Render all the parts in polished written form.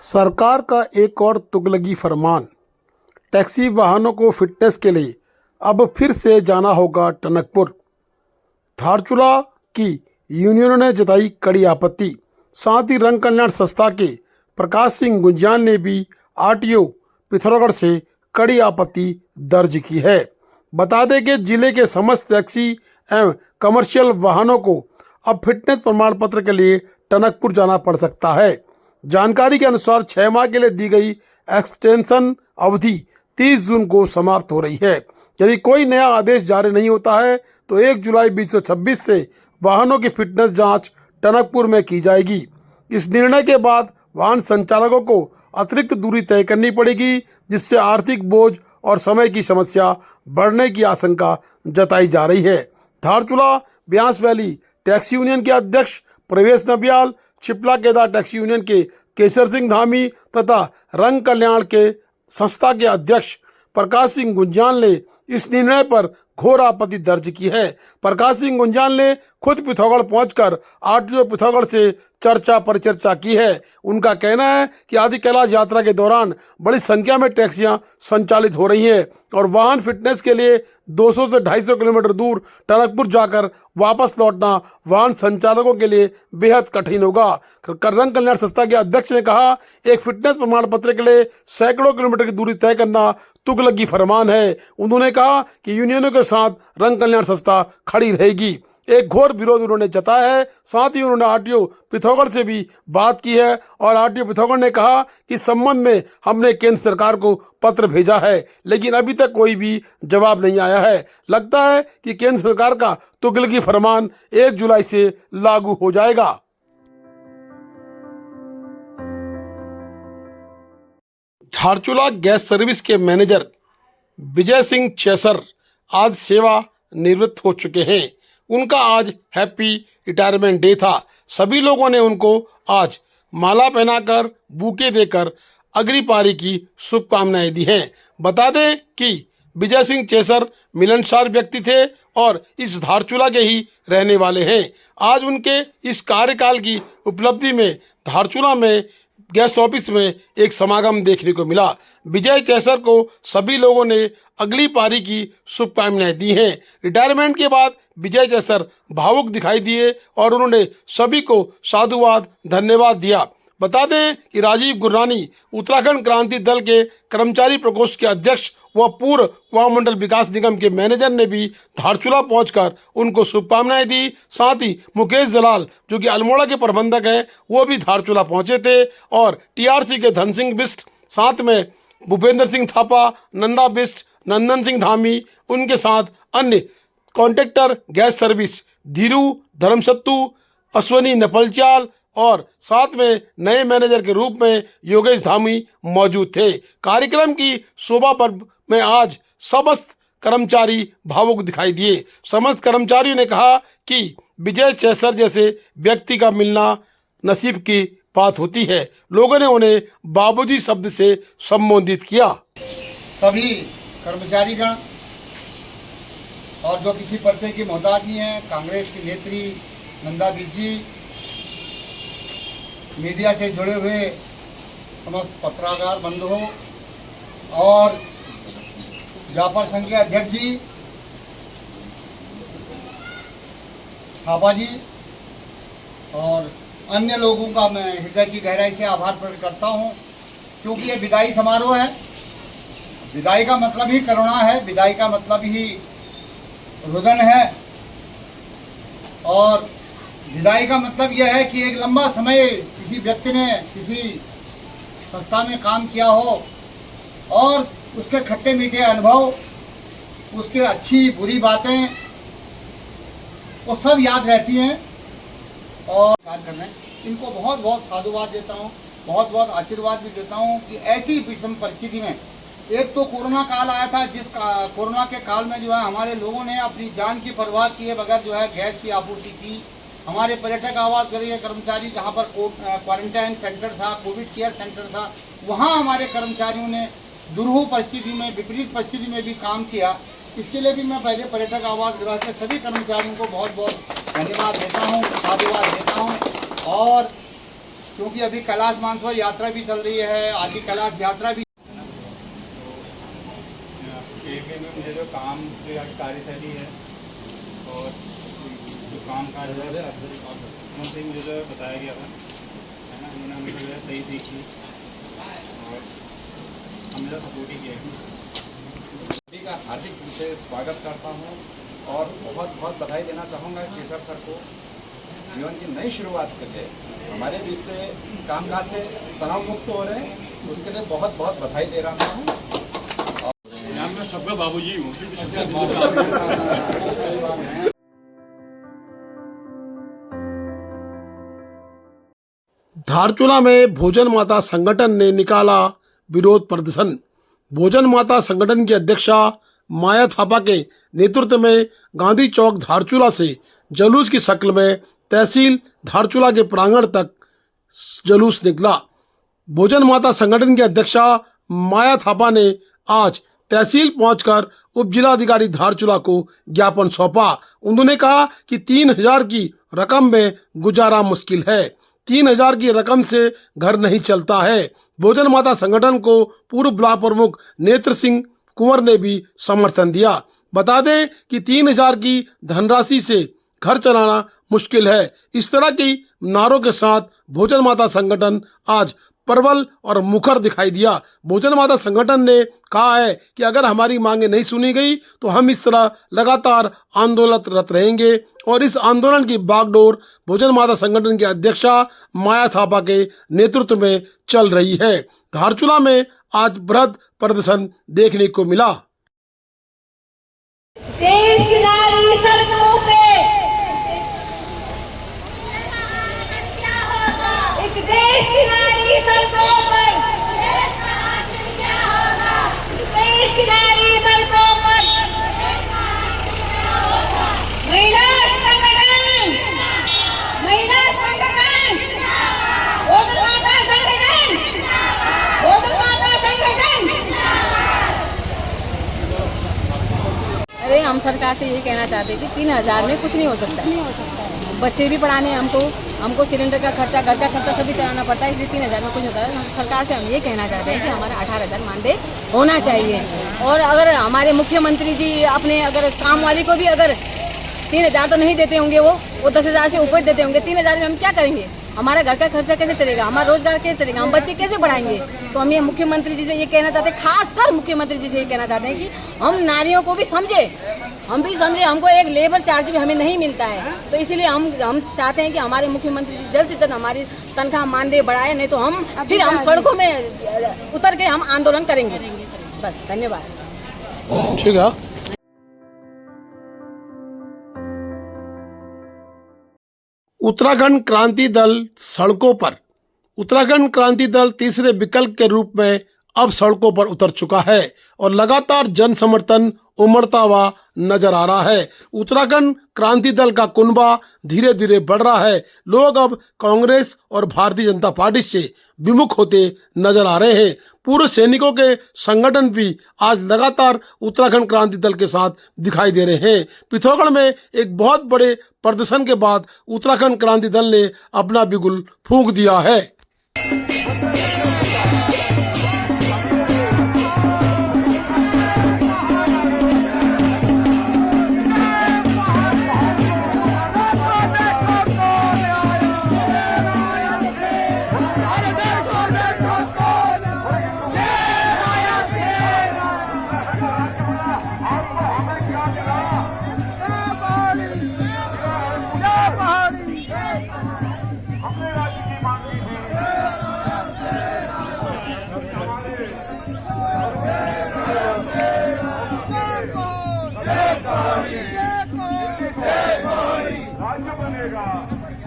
सरकार का एक और तुगलकी फरमान। टैक्सी वाहनों को फिटनेस के लिए अब फिर से जाना होगा टनकपुर। धारचूला की यूनियनों ने जताई कड़ी आपत्ति। साथ ही रंग कल्याण संस्था के प्रकाश सिंह गुंजान ने भी आरटीओ पिथौरागढ़ से कड़ी आपत्ति दर्ज की है। बता दें कि जिले के समस्त टैक्सी एवं कमर्शियल वाहनों को अब फिटनेस प्रमाण पत्र के लिए टनकपुर जाना पड़ सकता है। जानकारी के अनुसार 6 माह के लिए दी गई एक्सटेंशन अवधि 30 जून को समाप्त हो रही है। यदि कोई नया आदेश जारी नहीं होता है तो 1 जुलाई 2026 से वाहनों की फिटनेस जांच टनकपुर में की जाएगी। इस निर्णय के बाद वाहन संचालकों को अतिरिक्त दूरी तय करनी पड़ेगी, जिससे आर्थिक बोझ और समय की समस्या बढ़ने की आशंका जताई जा रही है। Dharchula Beas valley taxi union के अध्यक्ष प्रवेश नबियाल, चिपला केदार टैक्सी यूनियन के केसर सिंह धामी तथा रंग कल्याण के संस्था के अध्यक्ष प्रकाश सिंह गुंजान ने इस निर्णय पर घोर आपत्ति दर्ज की है। प्रकाश सिंह गुंजान ने खुद पिथौरागढ़ पहुंचकर आरटीओ पिथौरागढ़ से चर्चा परिचर्चा की है। उनका कहना है कि आदि कैलाश यात्रा के दौरान बड़ी संख्या में टैक्सियां संचालित हो रही हैं और वाहन फिटनेस के लिए 200 से 250 किलोमीटर दूर टनकपुर जाकर वापस लौटना वाहन संचालकों के लिए बेहद कठिन होगा। रंग कल्याण संस्था के अध्यक्ष ने कहा, एक फिटनेस प्रमाण पत्र के लिए सैकड़ों किलोमीटर की दूरी तय करना तुगलकी फरमान है। उन्होंने कहा कि यूनियनों के साथ रंग कल्याण संस्था खड़ी रहेगी। एक घोर विरोध उन्होंने जताया है। साथ ही उन्होंने आरटीओ पिथौरागढ़ से भी बात की है और आरटीओ पिथौरागढ़ ने कहा कि इस संबंध में हमने केंद्र सरकार को पत्र भेजा है, लेकिन अभी तक कोई भी जवाब नहीं आया है। लगता है कि केंद्र सरकार का तुगलकी फरमान 1 जुलाई से लागू हो जाएगा। धारचूला गैस सर्विस के मैनेजर विजय सिंह चेसर आज सेवा निवृत्त हो चुके हैं। उनका आज हैप्पी रिटायरमेंट डे था। सभी लोगों ने उनको आज माला पहनाकर बुके देकर अगली पारी की शुभकामनाएं दी हैं। बता दें कि विजय सिंह चेसर मिलनसार व्यक्ति थे और इस धारचूला के ही रहने वाले हैं। आज उनके इस कार्यकाल की उपलब्धि में धारचूला में गैस ऑफिस में एक समागम देखने को मिला। विजय चेसर को सभी लोगों ने अगली पारी की शुभकामनाएं दी हैं। रिटायरमेंट के बाद विजय चेसर भावुक दिखाई दिए और उन्होंने सभी को साधुवाद धन्यवाद दिया। बता दें कि राजीव गुर्रानी उत्तराखंड क्रांति दल के कर्मचारी प्रकोष्ठ के अध्यक्ष व पूर्व उपमंडल विकास निगम के मैनेजर ने भी धारचूला पहुंचकर उनको शुभकामनाएं दी। साथ ही मुकेश जलाल जो कि अल्मोड़ा के प्रबंधक हैं, वो भी धारचूला पहुंचे थे और टीआरसी के धन सिंह बिष्ट, साथ में भूपेंद्र सिंह थापा, नंदा बिष्ट, नंदन सिंह धामी, उनके साथ अन्य contractor gas service Dhiru धर्मसत्तू, Ashwani नेपालचाल और साथ में नए मैनेजर के रूप में योगेश धामी मौजूद थे। कार्यक्रम की शोभा पर्व में आज समस्त कर्मचारी भावुक दिखाई दिए। समस्त कर्मचारियों ने कहा कि विजय चेसर जैसे व्यक्ति का मिलना नसीब की बात होती है। लोगों ने उन्हें बाबूजी शब्द से संबोधित किया। सभी कर्मचारीगण और जो किसी परिचय की मोहताज नहीं है, कांग्रेस की नेत्री नंदा बिष्ट जी, मीडिया से जुड़े हुए समस्त पत्रकार बंधुओं और व्यापार संघ के अध्यक्ष जी थापा जी और अन्य लोगों का मैं हृदय की गहराई से आभार प्रकट करता हूं, क्योंकि ये विदाई समारोह है। विदाई का मतलब ही करुणा है, विदाई का मतलब ही रुदन है और विदाई का मतलब यह है कि एक लंबा समय किसी व्यक्ति ने किसी संस्था में काम किया हो और उसके खट्टे मीठे अनुभव, उसके अच्छी बुरी बातें, वो सब याद रहती हैं और कार्य करना है। इनको बहुत बहुत साधुवाद देता हूँ, बहुत बहुत आशीर्वाद भी देता हूँ कि ऐसी विषम परिस्थिति में, एक तो कोरोना काल आया था, जिस कोरोना के काल में जो है हमारे लोगों ने अपनी जान की परवाह किए बगैर जो है गैस की आपूर्ति की। हमारे पर्यटक आवास गृह कर्मचारी जहाँ पर क्वारंटाइन सेंटर था, कोविड केयर सेंटर था, वहाँ हमारे कर्मचारियों ने दुरूह परिस्थिति में, विपरीत परिस्थिति में भी काम किया। इसके लिए भी मैं पहले पर्यटक आवास गृह के सभी कर्मचारियों को बहुत बहुत धन्यवाद देता हूँ, साधुवाद देता हूँ। और क्योंकि अभी कैलाश मानसरोवर यात्रा भी चल रही है, आदि कैलाश यात्रा भी। में मुझे जो काम की कार्यशैली है और जो काम काज है उनसे मुझे जो बताया गया था, है ना, उन्होंने हमें जो है सही सीखी और हम जो सपोर्ट ही किया है। सभी का हार्दिक रूप से स्वागत करता हूं और बहुत बहुत बधाई देना चाहूँगा केसर सर को जीवन की नई शुरुआत करके हमारे बीच से कामकाज से तनाव मुक्त हो रहे हैं, उसके लिए बहुत बहुत बधाई दे रहा हूँ। यहाँ मैं सबका बाबूजी हूँ। धारचूला में भोजन माता संगठन ने निकाला विरोध प्रदर्शन। भोजन माता संगठन की अध्यक्षा माया थापा के नेतृत्व में गांधी चौक धारचूला से जुलूस की शक्ल में तहसील धारचूला के प्रांगण तक जुलूस निकला। भोजन माता संगठन की अध्यक्षा माया थापा ने आज तहसील पहुंचकर उप जिलाधिकारी धारचूला को ज्ञापन सौंपा। उन्होंने कहा कि 3000 की रकम में गुजारा मुश्किल है, 3000 की रकम से घर नहीं चलता है। भोजन माता संगठन को पूर्व ब्लॉक प्रमुख नेत्र सिंह कुंवर ने भी समर्थन दिया। बता दें कि 3000 की धनराशि से घर चलाना मुश्किल है। इस तरह की नारों के साथ भोजन माता संगठन आज परवल और मुखर दिखाई दिया। भोजन माता संगठन ने कहा है कि अगर हमारी मांगे नहीं सुनी गई तो हम इस तरह लगातार आंदोलनरत रहेंगे और इस आंदोलन की बागडोर भोजन माता संगठन की अध्यक्षा माया थापा के नेतृत्व में चल रही है। धारचूला में आज बृहद प्रदर्शन देखने को मिला। देश की नारी सड़कों पे, इस देश की नारी सड़कों पर, देश की नारी सड़कों पर, महिला संगठन, महिला संगठन, भोजन माता संगठन, भोजन माता संगठन। अरे हम सरकार से यही कहना चाहते हैं कि 3000 में कुछ नहीं हो सकता। बच्चे भी पढ़ाने हैं हमको सिलेंडर का खर्चा, घर का खर्चा सभी चलाना पड़ता है, इसलिए 3000 में कुछ होता है। सरकार से हम ये कहना चाहते हैं कि हमारा 18000 मानदेय होना चाहिए। और अगर हमारे मुख्यमंत्री जी अपने अगर काम वाली को भी अगर 3000 तो नहीं देते होंगे, वो 10,000 से ऊपर देते होंगे, 3000 में हम क्या करेंगे? हमारा घर का खर्चा कैसे चलेगा? हमारा रोजगार कैसे चलेगा? हम बच्चे कैसे पढ़ाएंगे? तो हम ये मुख्यमंत्री जी से ये कहना चाहते हैं, खासकर मुख्यमंत्री जी से ये कहना चाहते हैं कि हम नारियों को भी समझे, हम भी समझे। हमको एक लेबर चार्ज भी हमें नहीं मिलता है, तो इसीलिए हम चाहते हैं कि हमारे मुख्यमंत्री जी जल्द से जल्द हमारी तनख्वाह मानदेय बढ़ाए, नहीं तो हम फिर हम सड़कों में उतर के हम आंदोलन करेंगे। बस, धन्यवाद। ठीक है। उत्तराखंड क्रांति दल सड़कों पर। उत्तराखंड क्रांति दल तीसरे विकल्प के रूप में अब सड़कों पर उतर चुका है और लगातार जन समर्थन उमड़ता हुआ नजर आ रहा है। उत्तराखंड क्रांति दल का कुनबा धीरे धीरे बढ़ रहा है। लोग अब कांग्रेस और भारतीय जनता पार्टी से विमुख होते नजर आ रहे हैं। पूर्व सैनिकों के संगठन भी आज लगातार उत्तराखंड क्रांति दल के साथ दिखाई दे रहे हैं। पिथौरागढ़ में एक बहुत बड़े प्रदर्शन के बाद उत्तराखंड क्रांति दल ने अपना बिगुल फूंक दिया है।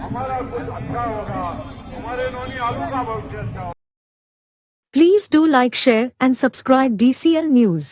हमारा कुछ अच्छा होगा, हमारे नौनी आलू का भविष्य अच्छा होगा। Please do like, share and subscribe DCL News.